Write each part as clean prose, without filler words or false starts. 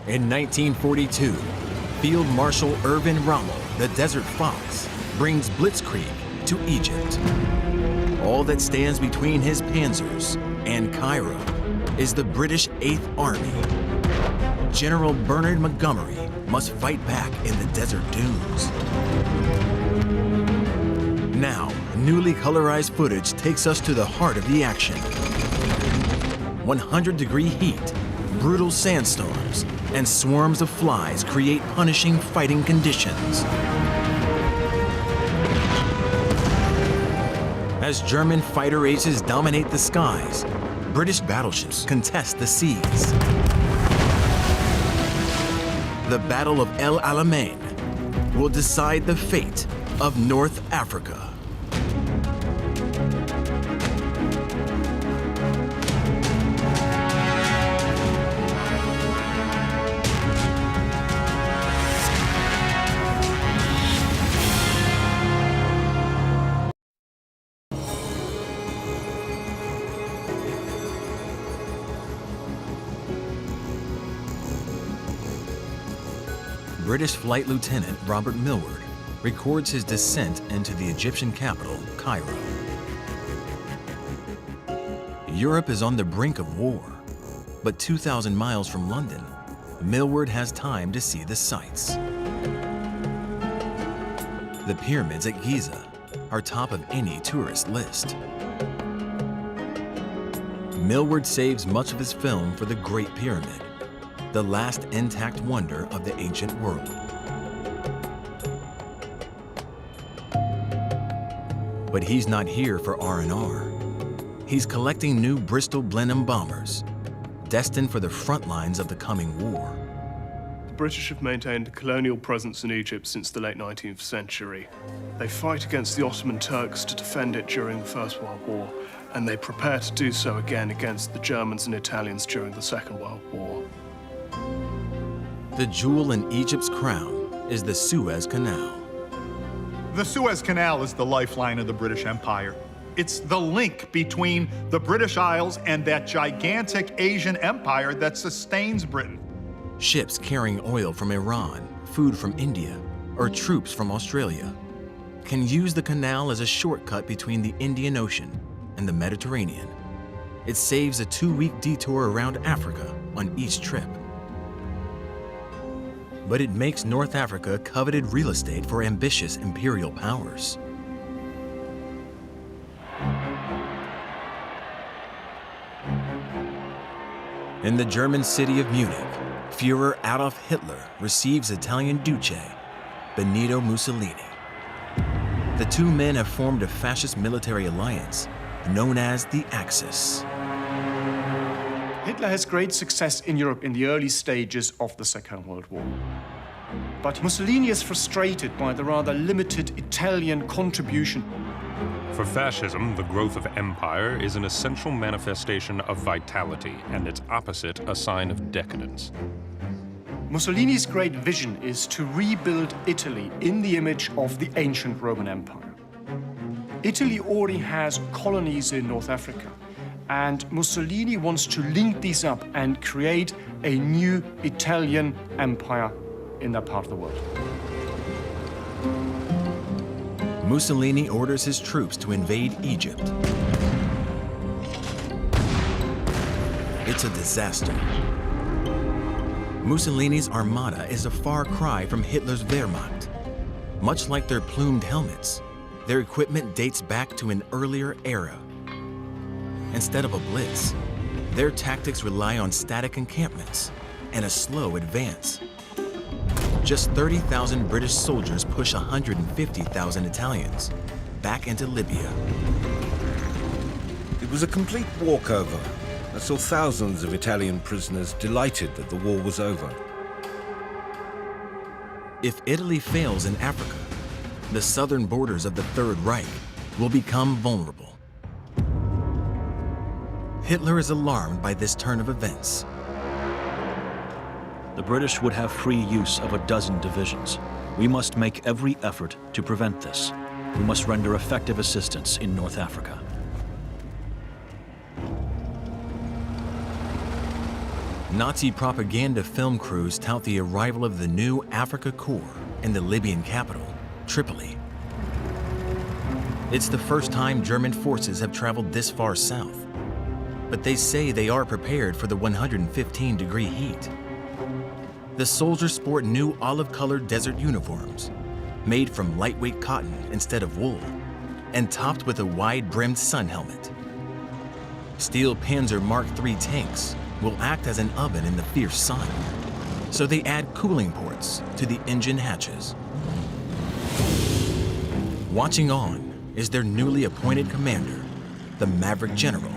In 1942, Field Marshal Erwin Rommel, the Desert Fox, brings blitzkrieg to Egypt. All that stands between his panzers and Cairo is the British 8th Army. General Bernard Montgomery must fight back in the desert dunes. Now, newly colorized footage takes us to the heart of the action. 100-degree heat, brutal sandstorms, and swarms of flies create punishing fighting conditions. As German fighter aces dominate the skies, British battleships contest the seas. The Battle of El Alamein will decide the fate of North Africa. British Flight Lieutenant Robert Millward records his descent into the Egyptian capital, Cairo. Europe is on the brink of war, but 2,000 miles from London, Millward has time to see the sights. The pyramids at Giza are top of any tourist list. Millward saves much of his film for the Great Pyramid, the last intact wonder of the ancient world. But he's not here for R&R. He's collecting new Bristol Blenheim bombers, destined for the front lines of the coming war. The British have maintained a colonial presence in Egypt since the late 19th century. They fight against the Ottoman Turks to defend it during the First World War, and they prepare to do so again against the Germans and Italians during the Second World War. The jewel in Egypt's crown is the Suez Canal. The Suez Canal is the lifeline of the British Empire. It's the link between the British Isles and that gigantic Asian empire that sustains Britain. Ships carrying oil from Iran, food from India, or troops from Australia can use the canal as a shortcut between the Indian Ocean and the Mediterranean. It saves a 2-week detour around Africa on each trip. But it makes North Africa coveted real estate for ambitious imperial powers. In the German city of Munich, Führer Adolf Hitler receives Italian Duce, Benito Mussolini. The two men have formed a fascist military alliance known as the Axis. Hitler has great success in Europe in the early stages of the Second World War. But Mussolini is frustrated by the rather limited Italian contribution. For fascism, the growth of empire is an essential manifestation of vitality, and its opposite a sign of decadence. Mussolini's great vision is to rebuild Italy in the image of the ancient Roman Empire. Italy already has colonies in North Africa, and Mussolini wants to link these up and create a new Italian empire in that part of the world. Mussolini orders his troops to invade Egypt. It's a disaster. Mussolini's armada is a far cry from Hitler's Wehrmacht. Much like their plumed helmets, their equipment dates back to an earlier era. Instead of a blitz, their tactics rely on static encampments and a slow advance. Just 30,000 British soldiers push 150,000 Italians back into Libya. It was a complete walkover. I saw thousands of Italian prisoners delighted that the war was over. If Italy fails in Africa, the southern borders of the Third Reich will become vulnerable. Hitler is alarmed by this turn of events. The British would have free use of a dozen divisions. We must make every effort to prevent this. We must render effective assistance in North Africa. Nazi propaganda film crews tout the arrival of the new Afrika Korps in the Libyan capital, Tripoli. It's the first time German forces have traveled this far south, but they say they are prepared for the 115-degree heat. The soldiers sport new olive-colored desert uniforms, made from lightweight cotton instead of wool, and topped with a wide-brimmed sun helmet. Steel Panzer Mark III tanks will act as an oven in the fierce sun, so they add cooling ports to the engine hatches. Watching on is their newly appointed commander, the Maverick General,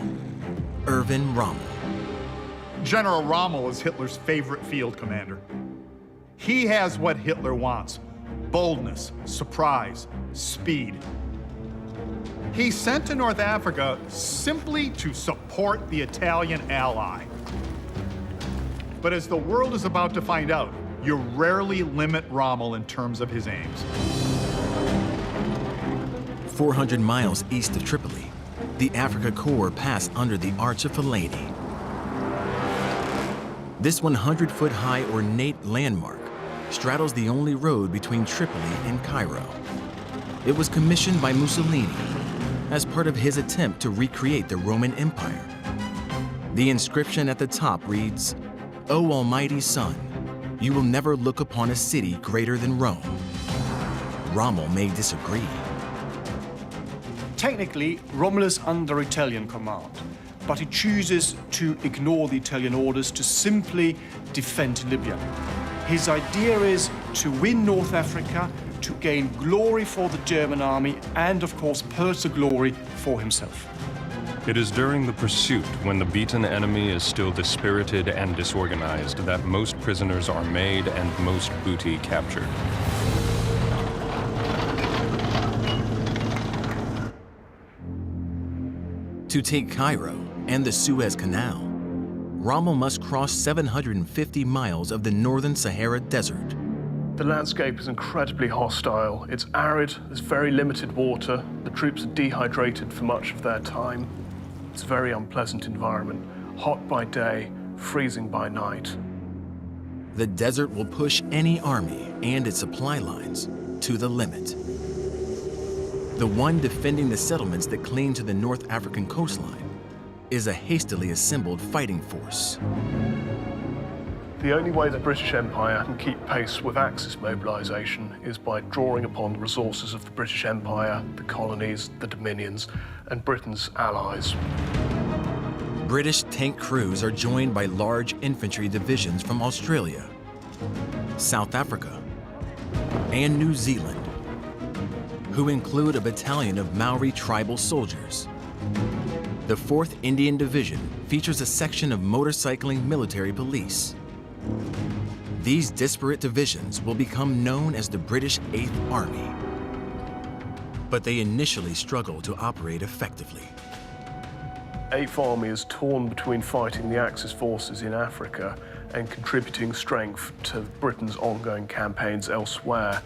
Erwin Rommel. General Rommel is Hitler's favorite field commander. He has what Hitler wants: boldness, surprise, speed. He's sent to North Africa simply to support the Italian ally. But as the world is about to find out, you rarely limit Rommel in terms of his aims. 400 miles east of Tripoli, the Afrika Korps pass under the Arch of Fellaini. This 100-foot-high ornate landmark straddles the only road between Tripoli and Cairo. It was commissioned by Mussolini as part of his attempt to recreate the Roman Empire. The inscription at the top reads, "O Almighty Son, you will never look upon a city greater than Rome." Rommel may disagree. Technically, Rommel is under Italian command, but he chooses to ignore the Italian orders to simply defend Libya. His idea is to win North Africa, to gain glory for the German army, and of course, personal glory for himself. It is during the pursuit, when the beaten enemy is still dispirited and disorganized, that most prisoners are made and most booty captured. To take Cairo and the Suez Canal, Rommel must cross 750 miles of the northern Sahara Desert. The landscape is incredibly hostile. It's arid, there's very limited water, the troops are dehydrated for much of their time. It's a very unpleasant environment, hot by day, freezing by night. The desert will push any army and its supply lines to the limit. The one defending the settlements that cling to the North African coastline is a hastily assembled fighting force. The only way the British Empire can keep pace with Axis mobilization is by drawing upon the resources of the British Empire, the colonies, the dominions, and Britain's allies. British tank crews are joined by large infantry divisions from Australia, South Africa, and New Zealand, who include a battalion of Maori tribal soldiers. The 4th Indian Division features a section of motorcycling military police. These disparate divisions will become known as the British 8th Army, but they initially struggle to operate effectively. 8th Army is torn between fighting the Axis forces in Africa and contributing strength to Britain's ongoing campaigns elsewhere.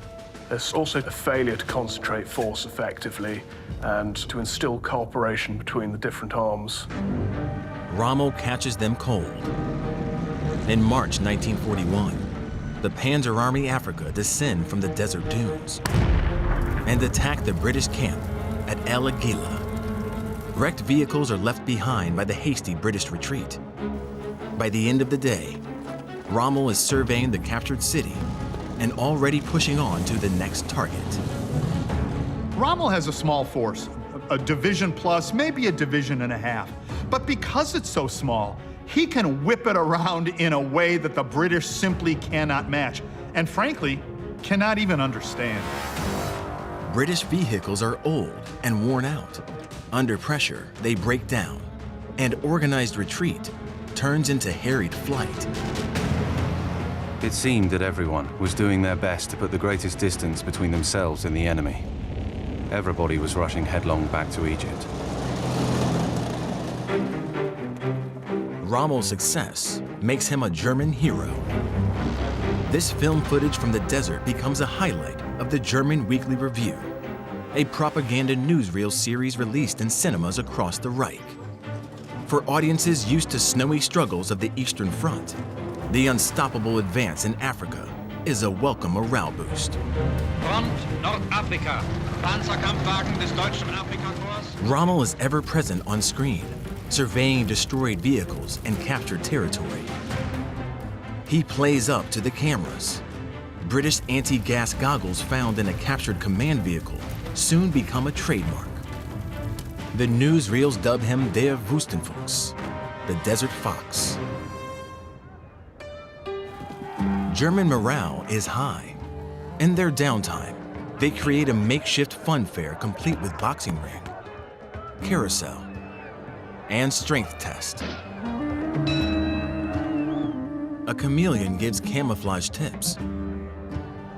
There's also a failure to concentrate force effectively and to instill cooperation between the different arms. Rommel catches them cold. In March 1941, the Panzer Army Africa descend from the desert dunes and attack the British camp at El Agila. Wrecked vehicles are left behind by the hasty British retreat. By the end of the day, Rommel is surveying the captured city and already pushing on to the next target. Rommel has a small force, a division plus, maybe a division and a half. But because it's so small, he can whip it around in a way that the British simply cannot match, and frankly, cannot even understand. British vehicles are old and worn out. Under pressure, they break down, and organized retreat turns into harried flight. It seemed that everyone was doing their best to put the greatest distance between themselves and the enemy. Everybody was rushing headlong back to Egypt. Rommel's success makes him a German hero. This film footage from the desert becomes a highlight of the German Weekly Review, a propaganda newsreel series released in cinemas across the Reich. For audiences used to snowy struggles of the Eastern Front, the unstoppable advance in Africa is a welcome morale boost. Front Nordafrika, Panzerkampfwagen des Deutschen Afrikakorps. Rommel is ever present on screen, surveying destroyed vehicles and captured territory. He plays up to the cameras. British anti-gas goggles found in a captured command vehicle soon become a trademark. The newsreels dub him Der Wüstenfuchs, the Desert Fox. German morale is high. In their downtime, they create a makeshift fun fair complete with boxing ring, carousel, and strength test. A chameleon gives camouflage tips,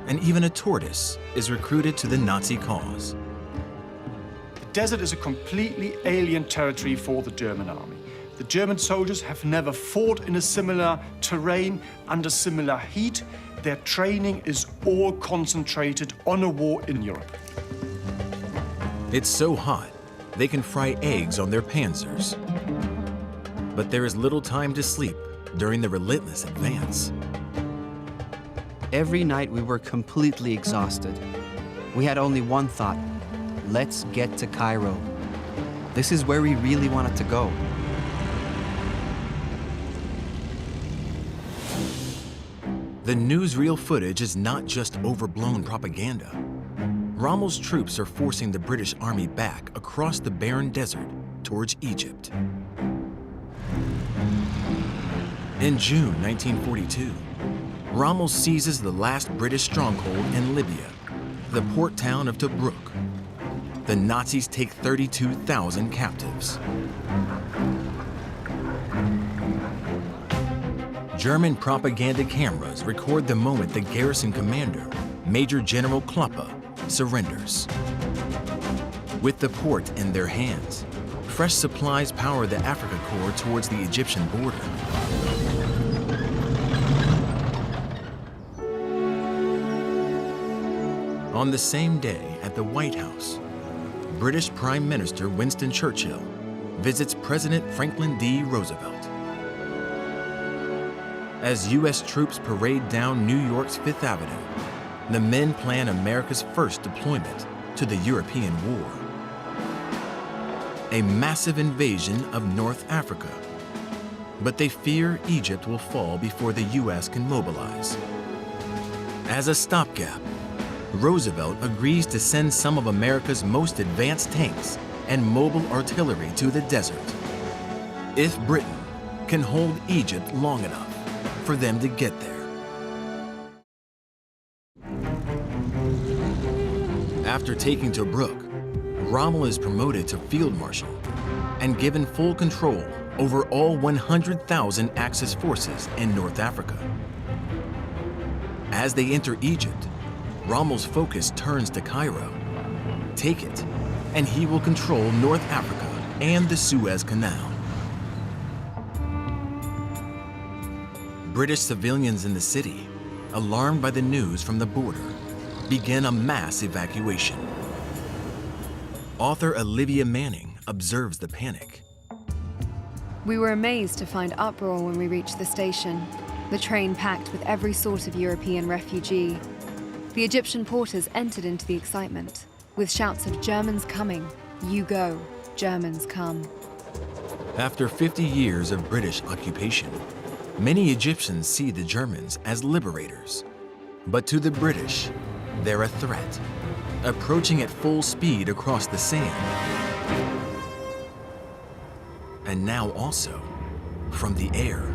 and even a tortoise is recruited to the Nazi cause. The desert is a completely alien territory for the German army. The German soldiers have never fought in a similar terrain, under similar heat. Their training is all concentrated on a war in Europe. It's so hot, they can fry eggs on their panzers. But there is little time to sleep during the relentless advance. Every night we were completely exhausted. We had only one thought: let's get to Cairo. This is where we really wanted to go. The newsreel footage is not just overblown propaganda. Rommel's troops are forcing the British army back across the barren desert towards Egypt. In June 1942, Rommel seizes the last British stronghold in Libya, the port town of Tobruk. The Nazis take 32,000 captives. German propaganda cameras record the moment the garrison commander, Major General Kloppe, surrenders. With the port in their hands, fresh supplies power the Afrika Korps towards the Egyptian border. On the same day at the White House, British Prime Minister Winston Churchill visits President Franklin D. Roosevelt. As U.S. troops parade down New York's Fifth Avenue, the men plan America's first deployment to the European War. A massive invasion of North Africa. But they fear Egypt will fall before the U.S. can mobilize. As a stopgap, Roosevelt agrees to send some of America's most advanced tanks and mobile artillery to the desert, if Britain can hold Egypt long enough for them to get there. After taking Tobruk, Rommel is promoted to Field Marshal and given full control over all 100,000 Axis forces in North Africa. As they enter Egypt, Rommel's focus turns to Cairo. Take it, and he will control North Africa and the Suez Canal. British civilians in the city, alarmed by the news from the border, begin a mass evacuation. Author Olivia Manning observes the panic. We were amazed to find uproar when we reached the station, the train packed with every sort of European refugee. The Egyptian porters entered into the excitement, with shouts of "Germans coming, you go, Germans come." After 50 years of British occupation, many Egyptians see the Germans as liberators. But to the British, they're a threat, approaching at full speed across the sand. And now also from the air.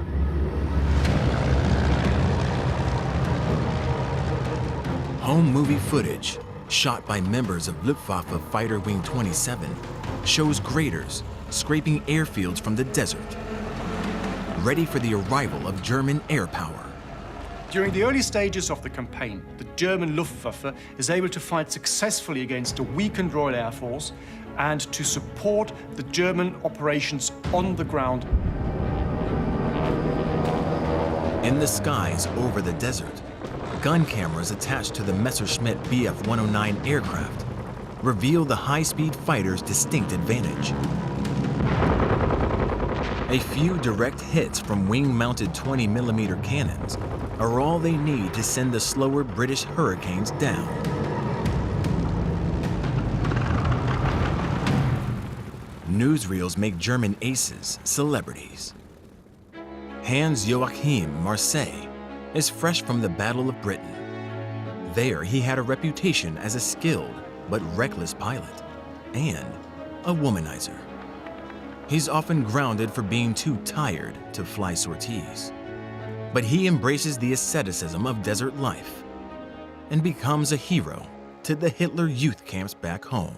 Home movie footage, shot by members of Luftwaffe Fighter Wing 27, shows graders scraping airfields from the desert, ready for the arrival of German air power. During the early stages of the campaign, the German Luftwaffe is able to fight successfully against a weakened Royal Air Force and to support the German operations on the ground. In the skies over the desert, gun cameras attached to the Messerschmitt Bf-109 aircraft reveal the high-speed fighter's distinct advantage. A few direct hits from wing-mounted 20mm cannons are all they need to send the slower British Hurricanes down. Newsreels make German aces celebrities. Hans-Joachim Marseille is fresh from the Battle of Britain. There, he had a reputation as a skilled but reckless pilot and a womanizer. He's often grounded for being too tired to fly sorties. But he embraces the asceticism of desert life and becomes a hero to the Hitler youth camps back home.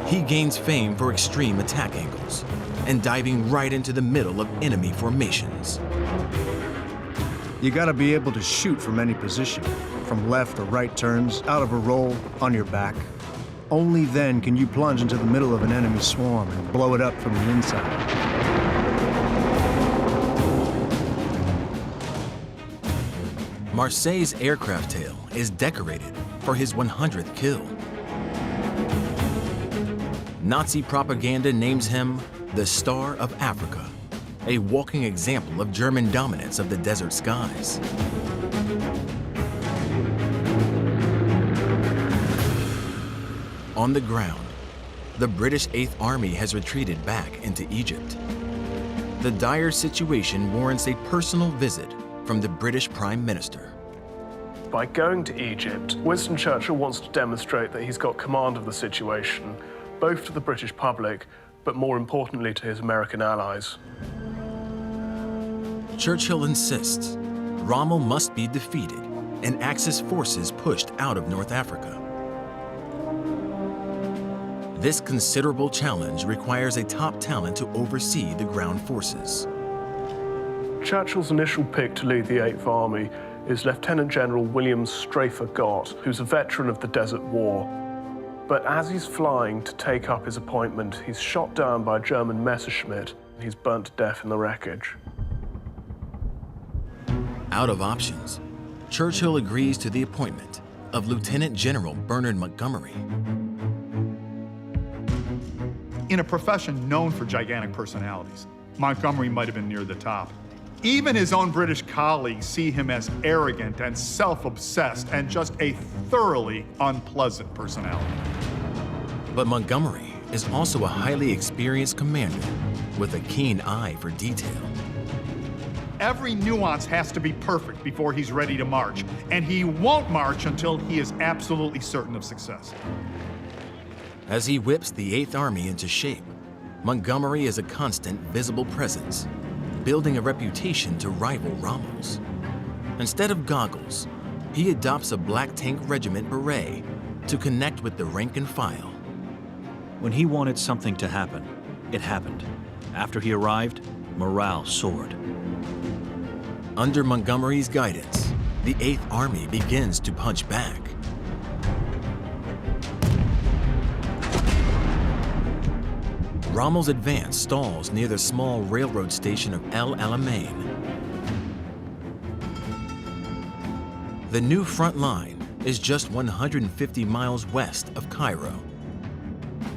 He gains fame for extreme attack angles and diving right into the middle of enemy formations. You gotta be able to shoot from any position, from left or right turns, out of a roll, on your back. Only then can you plunge into the middle of an enemy swarm and blow it up from the inside. Marseille's aircraft tail is decorated for his 100th kill. Nazi propaganda names him the Star of Africa, a walking example of German dominance of the desert skies. On the ground, the British 8th Army has retreated back into Egypt. The dire situation warrants a personal visit from the British Prime Minister. By going to Egypt, Winston Churchill wants to demonstrate that he's got command of the situation, both to the British public, but more importantly to his American allies. Churchill insists Rommel must be defeated and Axis forces pushed out of North Africa. This considerable challenge requires a top talent to oversee the ground forces. Churchill's initial pick to lead the 8th Army is Lieutenant General William Strafer Gott, who's a veteran of the Desert War. But as he's flying to take up his appointment, he's shot down by a German Messerschmitt and he's burnt to death in the wreckage. Out of options, Churchill agrees to the appointment of Lieutenant General Bernard Montgomery. In a profession known for gigantic personalities, Montgomery might have been near the top. Even his own British colleagues see him as arrogant and self-obsessed and just a thoroughly unpleasant personality. But Montgomery is also a highly experienced commander with a keen eye for detail. Every nuance has to be perfect before he's ready to march, and he won't march until he is absolutely certain of success. As he whips the 8th Army into shape, Montgomery is a constant visible presence, building a reputation to rival Rommel's. Instead of goggles, he adopts a black tank regiment beret to connect with the rank and file. When he wanted something to happen, it happened. After he arrived, morale soared. Under Montgomery's guidance, the 8th Army begins to punch back. Rommel's advance stalls near the small railroad station of El Alamein. The new front line is just 150 miles west of Cairo.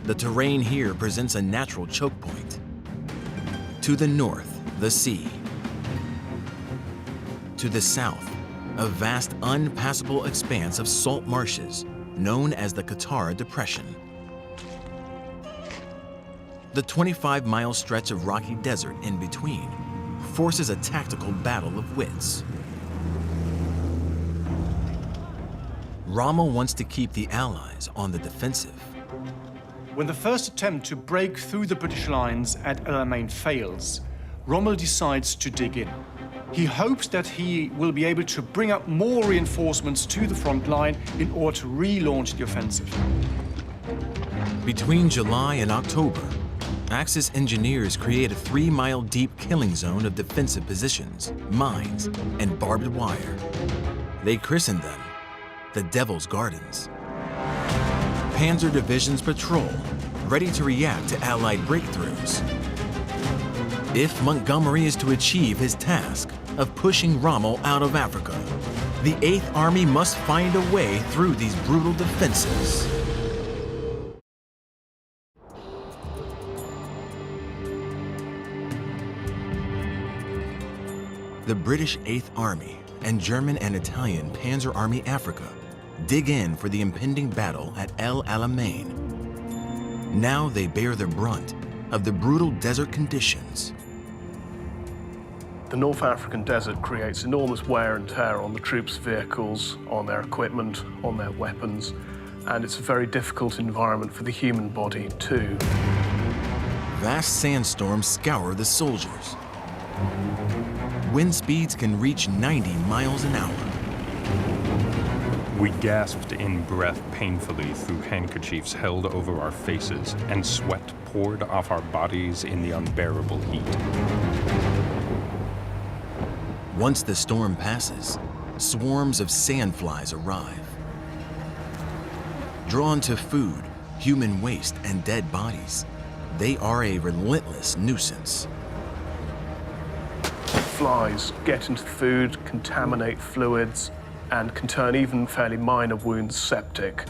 The terrain here presents a natural choke point. To the north, the sea. To the south, a vast unpassable expanse of salt marshes known as the Qatar Depression. The 25-mile stretch of rocky desert in between forces a tactical battle of wits. Rommel wants to keep the Allies on the defensive. When the first attempt to break through the British lines at Alamein fails, Rommel decides to dig in. He hopes that he will be able to bring up more reinforcements to the front line in order to relaunch the offensive. Between July and October, Axis engineers create a 3-mile deep killing zone of defensive positions, mines, and barbed wire. They christen them the Devil's Gardens. Panzer divisions patrol, ready to react to Allied breakthroughs. If Montgomery is to achieve his task of pushing Rommel out of Africa, the 8th Army must find a way through these brutal defenses. the British 8th Army and German and Italian Panzer Army Africa dig in for the impending battle at El Alamein. Now they bear the brunt of the brutal desert conditions. The North African desert creates enormous wear and tear on the troops' vehicles, on their equipment, on their weapons, and it's a very difficult environment for the human body too. Vast sandstorms scour the soldiers. Wind speeds can reach 90 miles an hour. We gasped in breath painfully through handkerchiefs held over our faces, and sweat poured off our bodies in the unbearable heat. Once the storm passes, swarms of sandflies arrive. Drawn to food, human waste, and dead bodies, they are a relentless nuisance. Flies get into the food, contaminate fluids, and can turn even fairly minor wounds septic.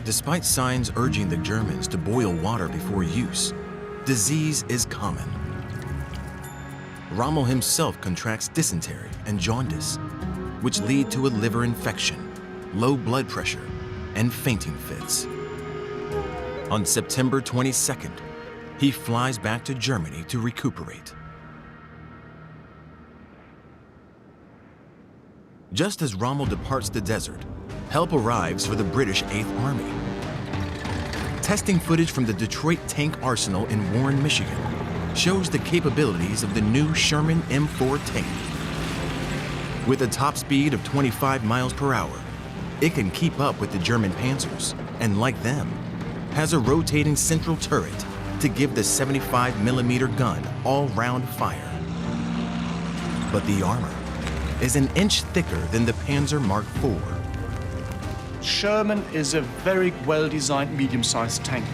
Despite signs urging the Germans to boil water before use, disease is common. Rommel himself contracts dysentery and jaundice, which lead to a liver infection, low blood pressure, and fainting fits. On September 22nd, he flies back to Germany to recuperate. Just as Rommel departs the desert, help arrives for the British 8th Army. Testing footage from the Detroit Tank Arsenal in Warren, Michigan, shows the capabilities of the new Sherman M4 tank. With a top speed of 25 miles per hour, it can keep up with the German Panzers, and like them, has a rotating central turret to give the 75mm gun all-round fire. But the armor is an inch thicker than the Panzer Mark IV. Sherman is a very well-designed medium-sized tank,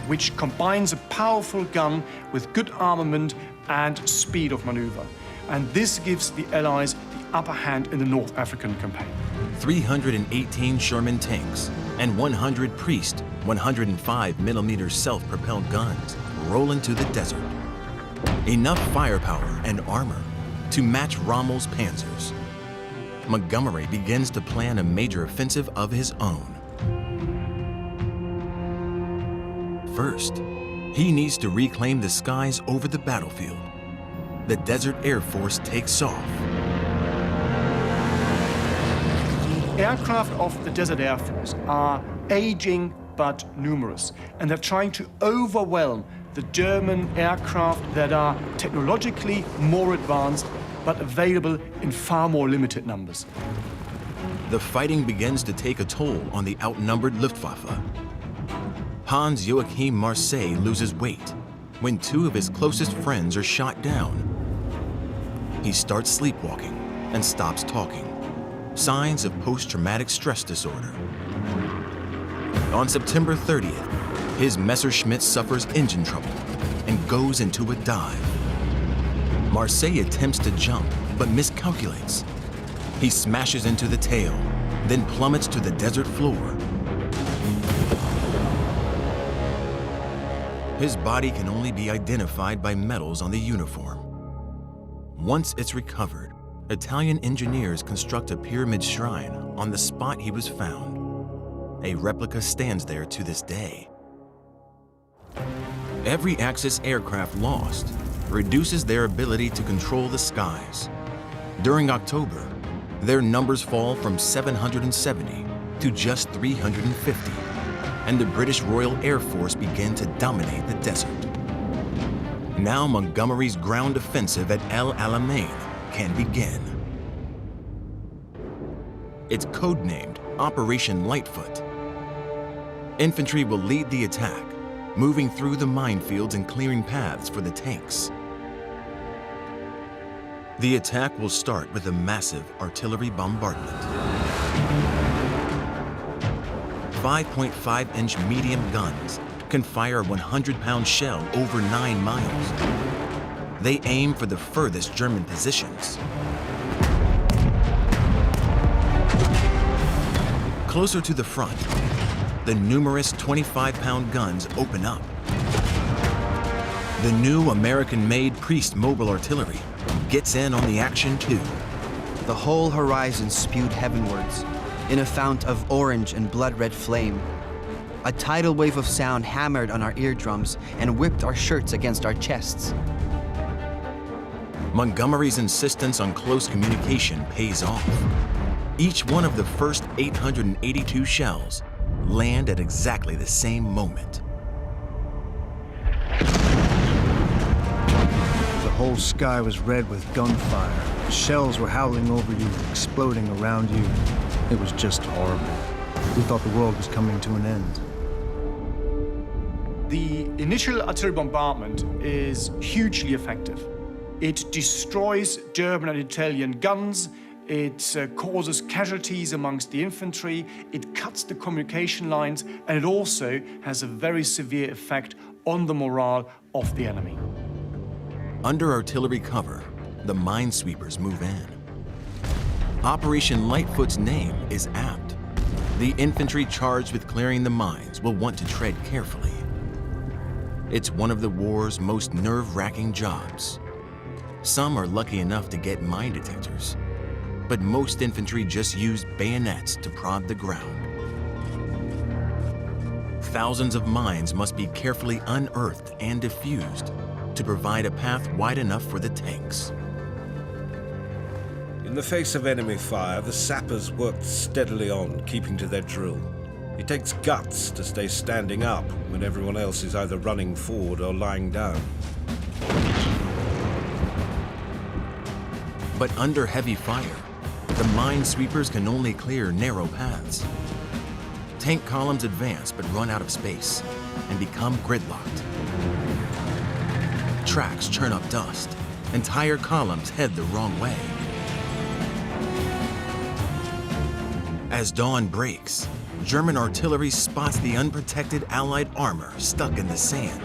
which combines a powerful gun with good armament and speed of maneuver. And this gives the Allies the upper hand in the North African campaign. 318 Sherman tanks and 100 Priest 105mm self-propelled guns roll into the desert. Enough firepower and armor to match Rommel's panzers. Montgomery begins to plan a major offensive of his own. First, he needs to reclaim the skies over the battlefield. The Desert Air Force takes off. The aircraft of the Desert Air Force are aging but numerous, and they're trying to overwhelm the German aircraft that are technologically more advanced but available in far more limited numbers. The fighting begins to take a toll on the outnumbered Luftwaffe. Hans Joachim Marseille loses weight when two of his closest friends are shot down. He starts sleepwalking and stops talking, signs of post-traumatic stress disorder. On September 30th, his Messerschmitt suffers engine trouble and goes into a dive. Marseille attempts to jump, but miscalculates. He smashes into the tail, then plummets to the desert floor. His body can only be identified by medals on the uniform. Once it's recovered, Italian engineers construct a pyramid shrine on the spot he was found. A replica stands there to this day. Every Axis aircraft lost reduces their ability to control the skies. During October, their numbers fall from 770 to just 350, and the British Royal Air Force begin to dominate the desert. Now Montgomery's ground offensive at El Alamein can begin. It's codenamed Operation Lightfoot. Infantry will lead the attack, moving through the minefields and clearing paths for the tanks. The attack will start with a massive artillery bombardment. 5.5-inch medium guns can fire a 100-pound shell over 9 miles. They aim for the furthest German positions. Closer to the front, the numerous 25-pound guns open up. The new American-made Priest mobile artillery gets in on the action too. The whole horizon spewed heavenwards, in a fount of orange and blood-red flame. A tidal wave of sound hammered on our eardrums and whipped our shirts against our chests. Montgomery's insistence on close communication pays off. Each one of the first 882 shells land at exactly the same moment. The whole sky was red with gunfire. Shells were howling over you, exploding around you. It was just horrible. We thought the world was coming to an end. The initial artillery bombardment is hugely effective. It destroys German and Italian guns, it causes casualties amongst the infantry, it cuts the communication lines, and it also has a very severe effect on the morale of the enemy. Under artillery cover, the minesweepers move in. Operation Lightfoot's name is apt. The infantry charged with clearing the mines will want to tread carefully. It's one of the war's most nerve-wracking jobs. Some are lucky enough to get mine detectors, but most infantry just use bayonets to prod the ground. Thousands of mines must be carefully unearthed and diffused to provide a path wide enough for the tanks. In the face of enemy fire, the sappers worked steadily on, keeping to their drill. It takes guts to stay standing up when everyone else is either running forward or lying down. But under heavy fire, the minesweepers can only clear narrow paths. Tank columns advance but run out of space and become gridlocked. Tracks churn up dust. Entire columns head the wrong way. As dawn breaks, German artillery spots the unprotected Allied armor stuck in the sand.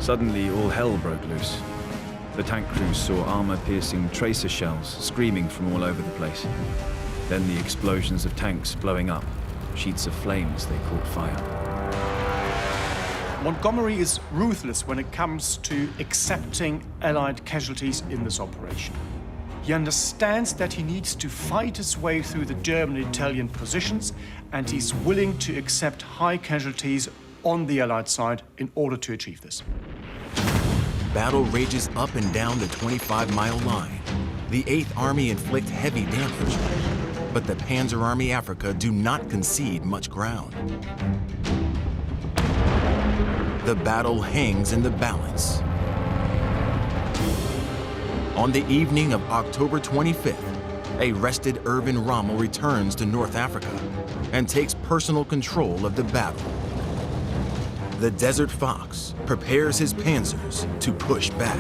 Suddenly, all hell broke loose. The tank crews saw armor-piercing tracer shells screaming from all over the place. Then the explosions of tanks blowing up, sheets of flame as they caught fire. Montgomery is ruthless when it comes to accepting Allied casualties in this operation. He understands that he needs to fight his way through the German and Italian positions, and he's willing to accept high casualties on the Allied side in order to achieve this. Battle rages up and down the 25-mile line. The 8th Army inflict heavy damage, but the Panzer Army Africa do not concede much ground. The battle hangs in the balance. On the evening of October 25th, a rested Erwin Rommel returns to North Africa and takes personal control of the battle. The Desert Fox prepares his panzers to push back.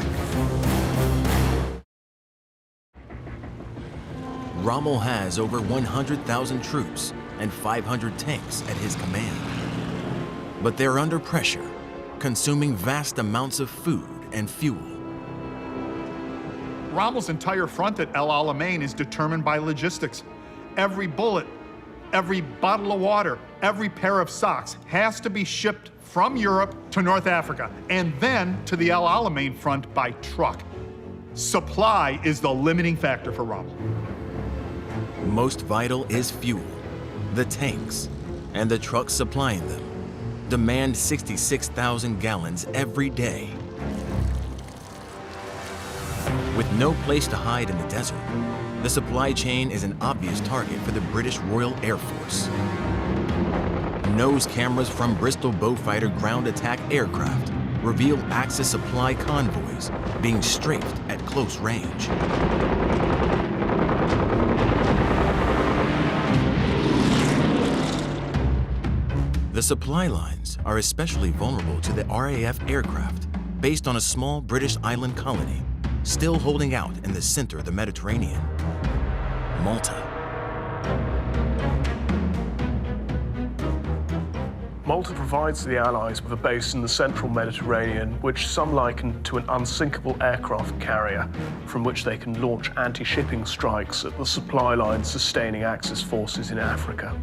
Rommel has over 100,000 troops and 500 tanks at his command. But they're under pressure, consuming vast amounts of food and fuel. Rommel's entire front at El Alamein is determined by logistics. Every bullet, every bottle of water, every pair of socks has to be shipped from Europe to North Africa and then to the El Alamein front by truck. Supply is the limiting factor for Rommel. Most vital is fuel. The tanks and the trucks supplying them demand 66,000 gallons every day. With no place to hide in the desert, the supply chain is an obvious target for the British Royal Air Force. Nose cameras from Bristol Beaufighter ground attack aircraft reveal Axis supply convoys being strafed at close range. The supply lines are especially vulnerable to the RAF aircraft based on a small British island colony still holding out in the center of the Mediterranean, Malta. Malta provides the Allies with a base in the central Mediterranean, which some liken to an unsinkable aircraft carrier from which they can launch anti-shipping strikes at the supply lines sustaining Axis forces in Africa.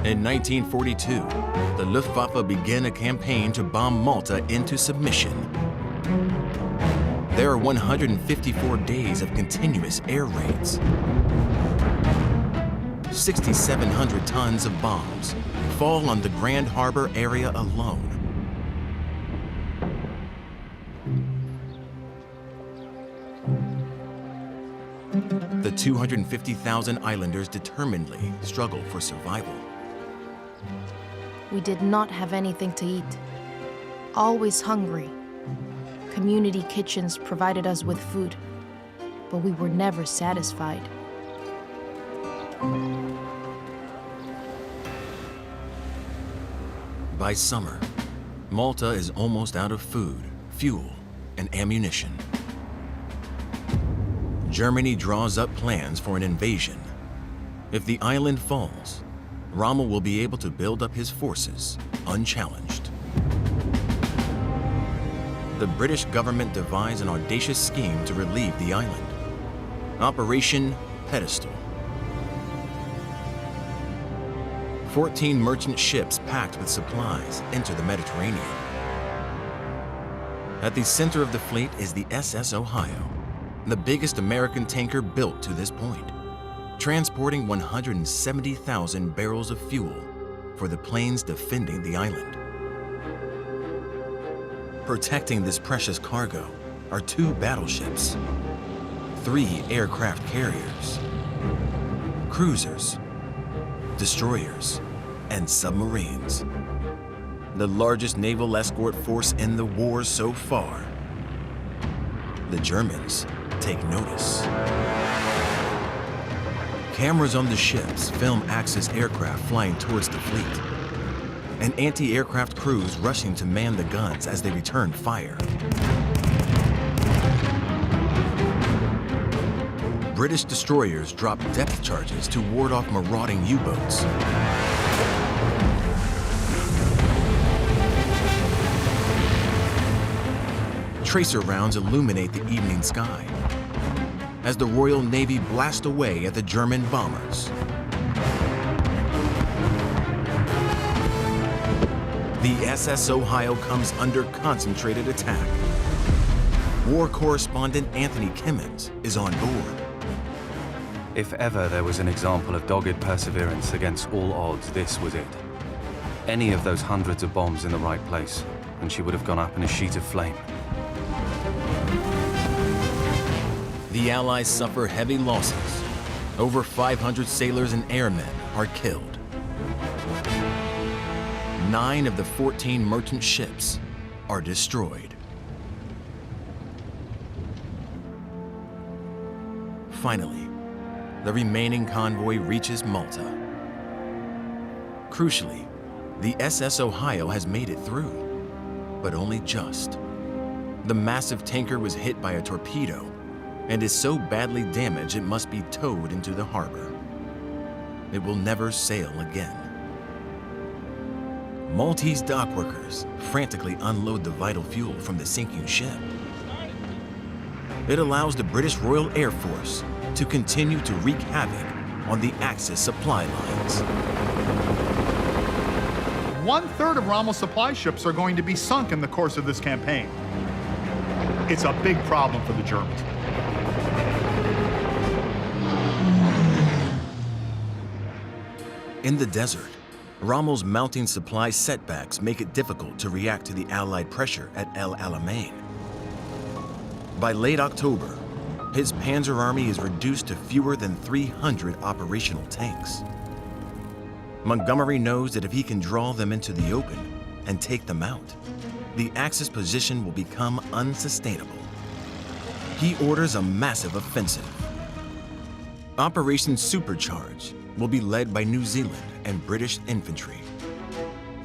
In 1942, the Luftwaffe began a campaign to bomb Malta into submission. There are 154 days of continuous air raids. 6,700 tons of bombs fall on the Grand Harbor area alone. The 250,000 islanders determinedly struggle for survival. We did not have anything to eat. Always hungry. Community kitchens provided us with food, but we were never satisfied. By summer, Malta is almost out of food, fuel, and ammunition. Germany draws up plans for an invasion. If the island falls, Rommel will be able to build up his forces unchallenged. The British government devised an audacious scheme to relieve the island. Operation Pedestal. 14 merchant ships packed with supplies enter the Mediterranean. At the center of the fleet is the SS Ohio, the biggest American tanker built to this point, transporting 170,000 barrels of fuel for the planes defending the island. Protecting this precious cargo are 2 battleships, 3 aircraft carriers, cruisers, destroyers, and submarines. The largest naval escort force in the war so far. The Germans take notice. Cameras on the ships film Axis aircraft flying towards the fleet, and anti-aircraft crews rushing to man the guns as they return fire. British destroyers drop depth charges to ward off marauding U-boats. Tracer rounds illuminate the evening sky as the Royal Navy blasts away at the German bombers. The SS Ohio comes under concentrated attack. War correspondent Anthony Kimmins is on board. If ever there was an example of dogged perseverance against all odds, this was it. Any of those hundreds of bombs in the right place, and she would have gone up in a sheet of flame. The Allies suffer heavy losses. Over 500 sailors and airmen are killed. 9 of the 14 merchant ships are destroyed. Finally, the remaining convoy reaches Malta. Crucially, the SS Ohio has made it through, but only just. The massive tanker was hit by a torpedo and is so badly damaged it must be towed into the harbor. It will never sail again. Maltese dockworkers frantically unload the vital fuel from the sinking ship. It allows the British Royal Air Force to continue to wreak havoc on the Axis supply lines. 1/3 of Rommel's supply ships are going to be sunk in the course of this campaign. It's a big problem for the Germans. In the desert, Rommel's mounting supply setbacks make it difficult to react to the Allied pressure at El Alamein. By late October, his Panzer Army is reduced to fewer than 300 operational tanks. Montgomery knows that if he can draw them into the open and take them out, the Axis position will become unsustainable. He orders a massive offensive. Operation Supercharge will be led by New Zealand and British infantry.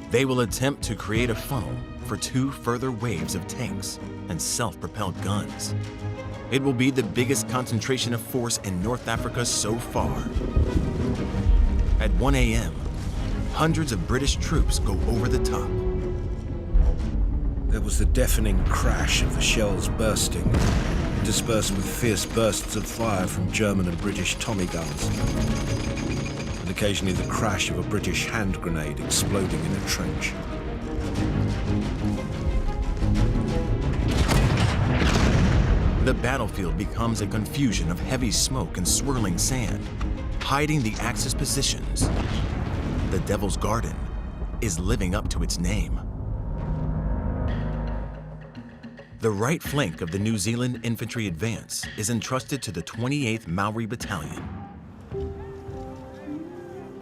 They will attempt to create a funnel for 2 further waves of tanks and self-propelled guns. It will be the biggest concentration of force in North Africa so far. At 1 a.m., hundreds of British troops go over the top. There was the deafening crash of the shells bursting, dispersed with fierce bursts of fire from German and British Tommy guns. And occasionally the crash of a British hand grenade exploding in a trench. The battlefield becomes a confusion of heavy smoke and swirling sand, hiding the Axis positions. The Devil's Garden is living up to its name. The right flank of the New Zealand infantry advance is entrusted to the 28th Maori Battalion.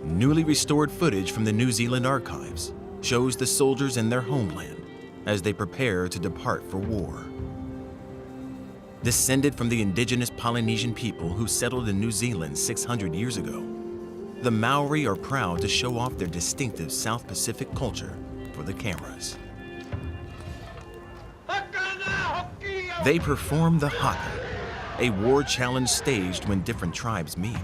Newly restored footage from the New Zealand archives shows the soldiers in their homeland as they prepare to depart for war. Descended from the indigenous Polynesian people who settled in New Zealand 600 years ago, the Maori are proud to show off their distinctive South Pacific culture for the cameras. They perform the haka, a war challenge staged when different tribes meet.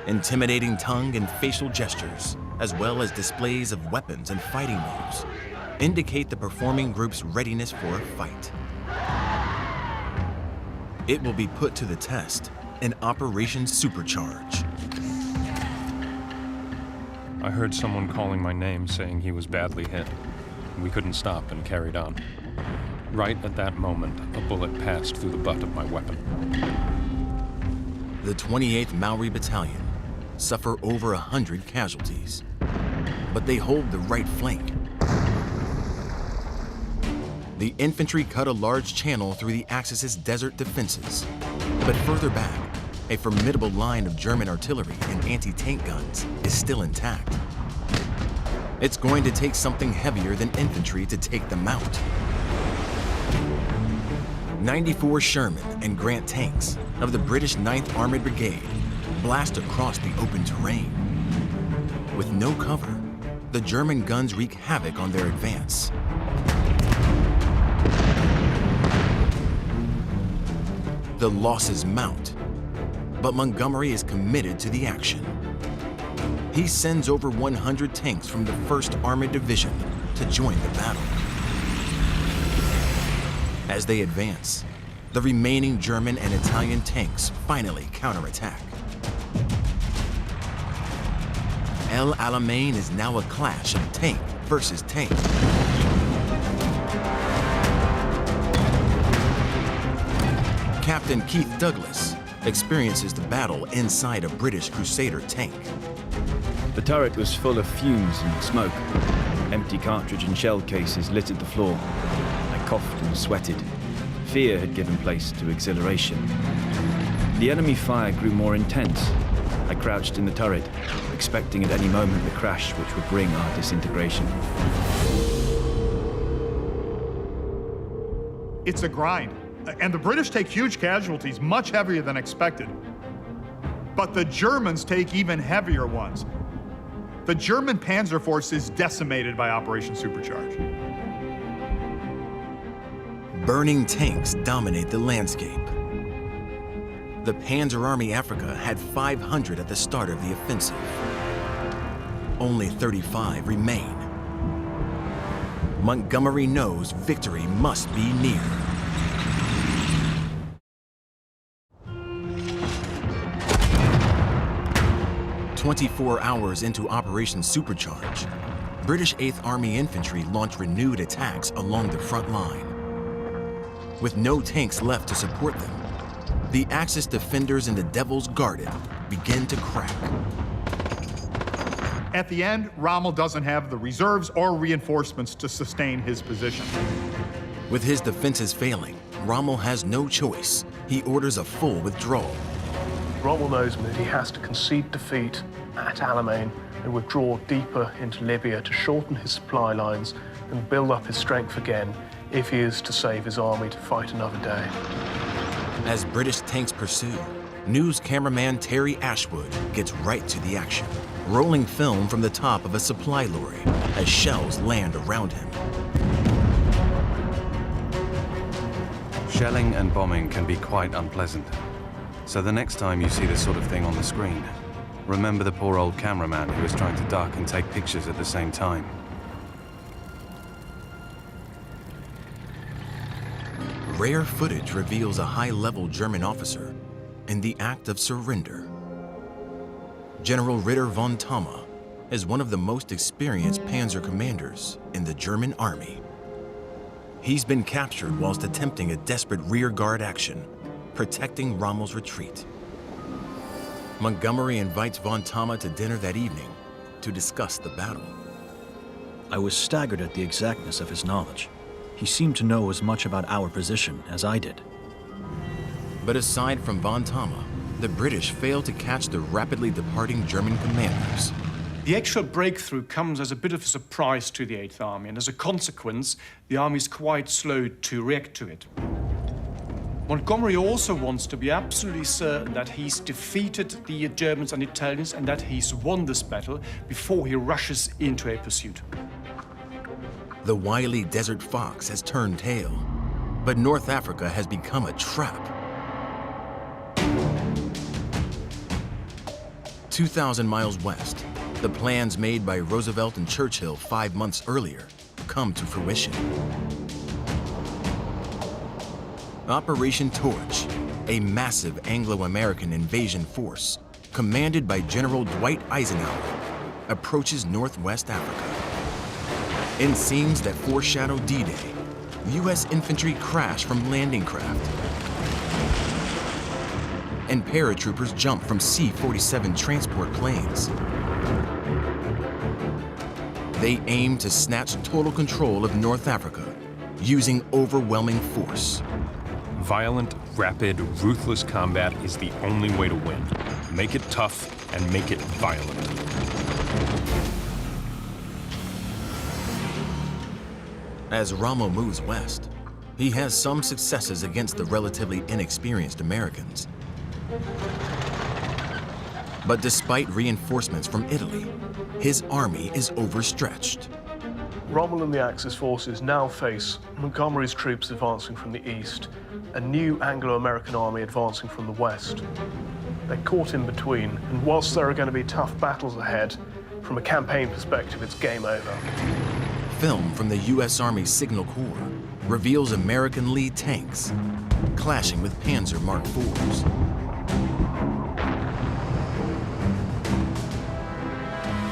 Intimidating tongue and facial gestures, as well as displays of weapons and fighting moves, indicate the performing group's readiness for a fight. It will be put to the test in Operation Supercharge. I heard someone calling my name, saying he was badly hit. We couldn't stop and carried on. Right at that moment, a bullet passed through the butt of my weapon. The 28th Maori Battalion suffer over 100 casualties, but they hold the right flank. The infantry cut a large channel through the Axis' desert defenses, but further back, a formidable line of German artillery and anti-tank guns is still intact. It's going to take something heavier than infantry to take them out. 94 Sherman and Grant tanks of the British 9th Armored Brigade blast across the open terrain. With no cover, the German guns wreak havoc on their advance. The losses mount, but Montgomery is committed to the action. He sends over 100 tanks from the 1st Armored Division to join the battle. As they advance, the remaining German and Italian tanks finally counterattack. El Alamein is now a clash of tank versus tank. Captain Keith Douglas experiences the battle inside a British Crusader tank. The turret was full of fumes and smoke. Empty cartridge and shell cases littered the floor. I coughed and sweated. Fear had given place to exhilaration. The enemy fire grew more intense. I crouched in the turret, expecting at any moment the crash which would bring our disintegration. It's a grind, and the British take huge casualties, much heavier than expected. But the Germans take even heavier ones. The German Panzer Force is decimated by Operation Supercharge. Burning tanks dominate the landscape. The Panzer Army Africa had 500 at the start of the offensive. Only 35 remain. Montgomery knows victory must be near. "24 hours into Operation Supercharge, British 8th Army Infantry launched renewed attacks along the front line. With no tanks left to support them, the Axis defenders in the Devil's Garden begin to crack. At the end, Rommel doesn't have the reserves or reinforcements to sustain his position. With his defenses failing, Rommel has no choice. He orders a full withdrawal. Rommel knows that he has to concede defeat at Alamein and withdraw deeper into Libya to shorten his supply lines and build up his strength again if he is to save his army to fight another day. As British tanks pursue, news cameraman Terry Ashwood gets right to the action, rolling film from the top of a supply lorry as shells land around him. Shelling and bombing can be quite unpleasant. So the next time you see this sort of thing on the screen, remember the poor old cameraman who was trying to duck and take pictures at the same time. Rare footage reveals a high-level German officer in the act of surrender. General Ritter von Thoma is one of the most experienced panzer commanders in the German army. He's been captured whilst attempting a desperate rearguard action, protecting Rommel's retreat. Montgomery invites von Thoma to dinner that evening to discuss the battle. I was staggered at the exactness of his knowledge. He seemed to know as much about our position as I did. But aside from von Thoma, the British failed to catch the rapidly departing German commanders. The actual breakthrough comes as a bit of a surprise to the 8th Army, and as a consequence, the army is quite slow to react to it. Montgomery also wants to be absolutely certain that he's defeated the Germans and Italians and that he's won this battle before he rushes into a pursuit. The wily desert fox has turned tail, but North Africa has become a trap. 2,000 miles west, the plans made by Roosevelt and Churchill 5 months earlier come to fruition. Operation Torch, a massive Anglo-American invasion force commanded by General Dwight Eisenhower, approaches Northwest Africa. In scenes that foreshadow D-Day, U.S. infantry crash from landing craft, and paratroopers jump from C-47 transport planes. They aim to snatch total control of North Africa using overwhelming force. Violent, rapid, ruthless combat is the only way to win. Make it tough and make it violent. As Rommel moves west, he has some successes against the relatively inexperienced Americans. But despite reinforcements from Italy, his army is overstretched. Rommel and the Axis forces now face Montgomery's troops advancing from the east, a new Anglo-American army advancing from the west. They're caught in between, and whilst there are going to be tough battles ahead, from a campaign perspective, it's game over. Film from the U.S. Army Signal Corps reveals American lead tanks clashing with Panzer Mark IVs.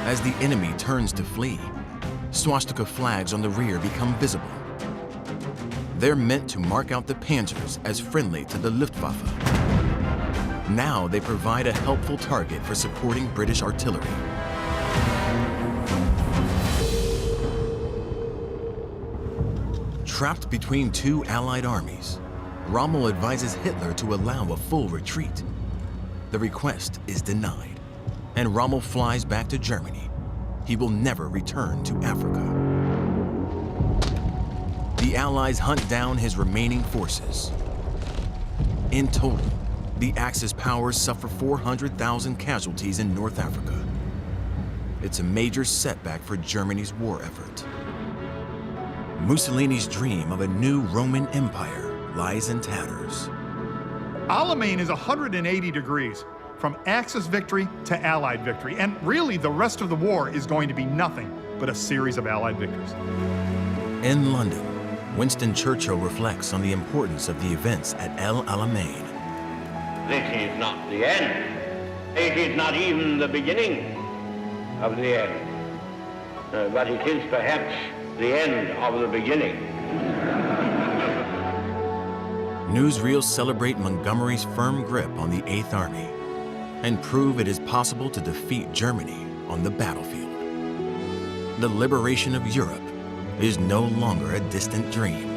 As the enemy turns to flee, swastika flags on the rear become visible. They're meant to mark out the Panzers as friendly to the Luftwaffe. Now they provide a helpful target for supporting British artillery. Trapped between two Allied armies, Rommel advises Hitler to allow a full retreat. The request is denied, and Rommel flies back to Germany. He will never return to Africa. The Allies hunt down his remaining forces. In total, the Axis powers suffer 400,000 casualties in North Africa. It's a major setback for Germany's war effort. Mussolini's dream of a new Roman Empire lies in tatters. Alamein is 180 degrees, from Axis victory to Allied victory, and really the rest of the war is going to be nothing but a series of Allied victories. In London, Winston Churchill reflects on the importance of the events at El Alamein. This is not the end. It is not even the beginning of the end. But it is perhaps the end of the beginning. Newsreels celebrate Montgomery's firm grip on the 8th Army and prove it is possible to defeat Germany on the battlefield. The liberation of Europe is no longer a distant dream.